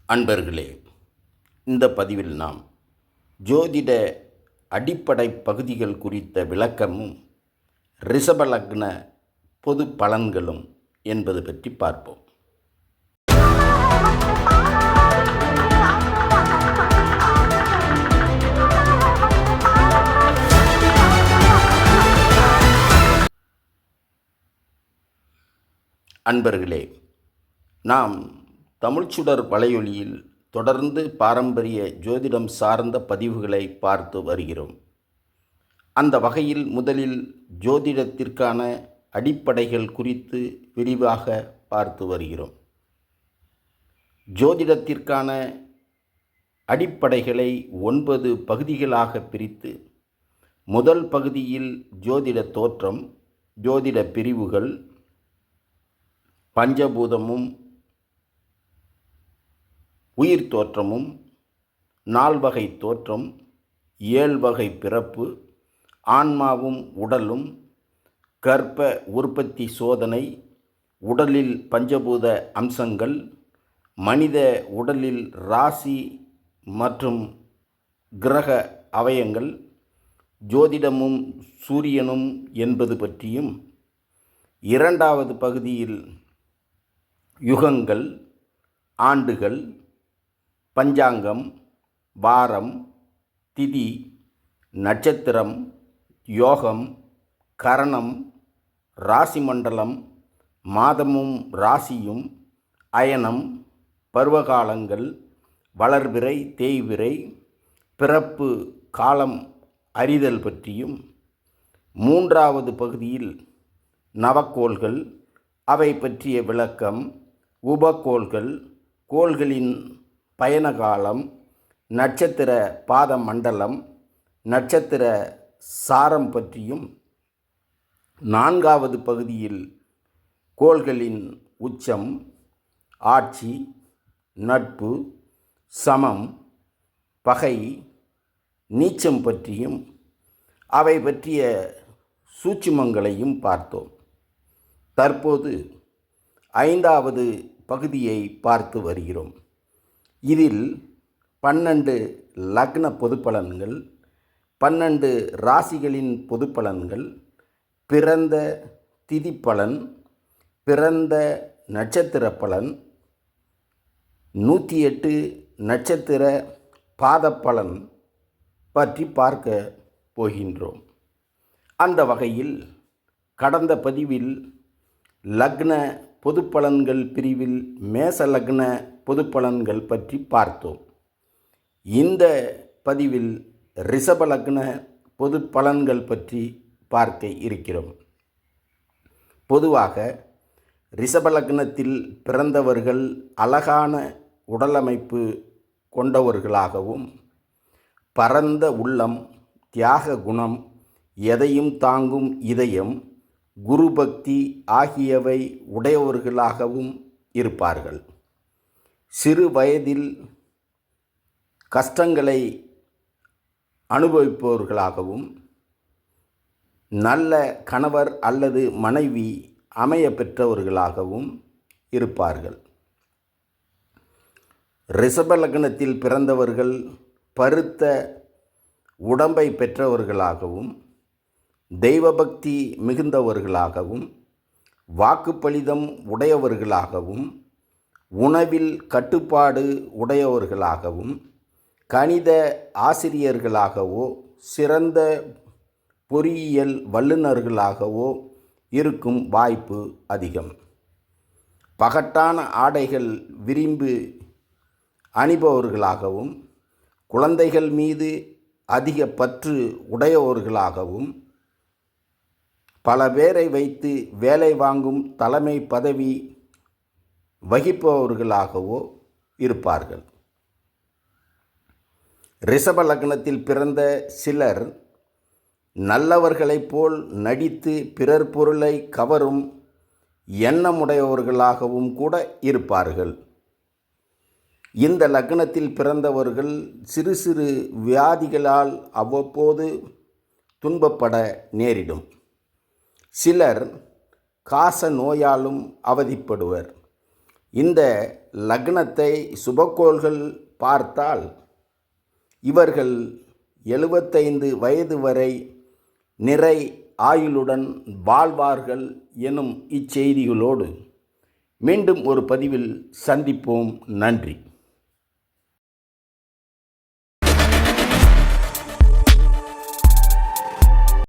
அன்பர்களே, இந்த பதிவில் நாம் ஜோதிட அடிப்படை பகுதிகள் குறித்த விளக்கமும் ரிஷப லக்ன பொது பலன்களும் என்பது பற்றி பார்ப்போம். அன்பர்களே, நாம் தமிழ்ச்சுடர் வலையொலியில் தொடர்ந்து பாரம்பரிய ஜோதிடம் சார்ந்த பதிவுகளை பார்த்து வருகிறோம். அந்த வகையில் முதலில் ஜோதிடத்திற்கான அடிப்படைகள் குறித்து விரிவாக பார்த்து வருகிறோம். ஜோதிடத்திற்கான அடிப்படைகளை 9 பகுதிகளாக பிரித்து, முதல் பகுதியில் ஜோதிட தோற்றம், ஜோதிட பிரிவுகள், பஞ்சபூதமும் உயிர் தோற்றமும், 4 வகை தோற்றம், 7 வகை பிறப்பு, ஆன்மாவும் உடலும், கர்ப்ப உற்பத்தி சோதனை, உடலில் பஞ்சபூத அம்சங்கள், மனித உடலில் ராசி மற்றும் கிரக அவயங்கள், ஜோதிடமும் சூரியனும் என்பது பற்றியும், 2வது பகுதியில் யுகங்கள், ஆண்டுகள், பஞ்சாங்கம், வாரம், திதி, நட்சத்திரம், யோகம், கரணம், ராசி மண்டலம், மாதமும் ராசியும், அயனம், பருவகாலங்கள், வளர்பிறை, தேய்பிறை, பிறப்பு காலம் அறிதல் பற்றியும், 3வது பகுதியில் நவக்கோள்கள், அவை பற்றிய விளக்கம், உபகோள்கள், கோள்களின் பயணகாலம், நட்சத்திர பாத மண்டலம், நட்சத்திர சாரம் பற்றியும், 4வது பகுதியில் கோள்களின் உச்சம், ஆட்சி, நட்பு, சமம், பகை, நீச்சம் பற்றியும் அவை பற்றிய சூட்சுமங்களையும் பார்த்தோம். தற்போது 5வது பகுதியை பார்த்து வருகிறோம். இதில் 12 லக்ன பொது பலன்கள், 12 ராசிகளின் பொது பலன்கள், பிறந்த திதி பலன், பிறந்த நட்சத்திர பலன், 108 நட்சத்திர பாத பலன் பற்றி பார்க்க போகின்றோம். அந்த வகையில் கடந்த பதிவில் லக்ன பொது பலன்கள் பிரிவில் மேச லக்ன பொது பலன்கள் பற்றி பார்த்தோம். இந்த பதிவில் ரிஷப லக்ன பொது பலன்கள் பற்றி பார்க்க இருக்கிறோம். பொதுவாக ரிஷப லக்னத்தில் பிறந்தவர்கள் அழகான உடலமைப்பு கொண்டவர்களாகவும், பரந்த உள்ளம், தியாக குணம், எதையும் தாங்கும் இதயம், குரு பக்தி ஆகியவை உடையவர்களாகவும் இருப்பார்கள். சிறு வயதில் கஷ்டங்களை அனுபவிப்பவர்களாகவும், நல்ல கணவர் அல்லது மனைவி அமைய பெற்றவர்களாகவும் இருப்பார்கள். ரிஷப லக்னத்தில் பிறந்தவர்கள் பருத்த உடம்பை பெற்றவர்களாகவும், தெய்வபக்தி மிகுந்தவர்களாகவும், வாக்குப்பளிதம் உடையவர்களாகவும், உணவில் கட்டுப்பாடு உடையவர்களாகவும், கணித ஆசிரியர்களாகவோ, சிறந்த பொறியியல் வல்லுநர்களாகவோ இருக்கும் வாய்ப்பு அதிகம். பகட்டான ஆடைகள் விரும்பி அணிபவர்களாகவும், குழந்தைகள் மீது அதிக பற்று உடையவர்களாகவும், பல பேரை வைத்து வேலை வாங்கும் தலைமை பதவி வகிப்பவர்களாகவோ இருப்பார்கள். ரிஷப லக்னத்தில் பிறந்த சிலர் நல்லவர்களைப் போல் நடித்து பிறர் பொருளை கவரும் எண்ணமுடையவர்களாகவும் கூட இருப்பார்கள். இந்த லக்னத்தில் பிறந்தவர்கள் சிறு சிறு வியாதிகளால் அவ்வப்போது துன்பப்பட நேரிடும். சிலர் காச நோயாலும் அவதிப்படுவர். இந்த லக்னத்தை சுபக்கோள்கள் பார்த்தால் இவர்கள் 75 வயது வரை நிறை ஆயுளுடன் வாழ்வார்கள் எனும் இச்செய்திகளோடு மீண்டும் ஒரு பதிவில் சந்திப்போம். நன்றி.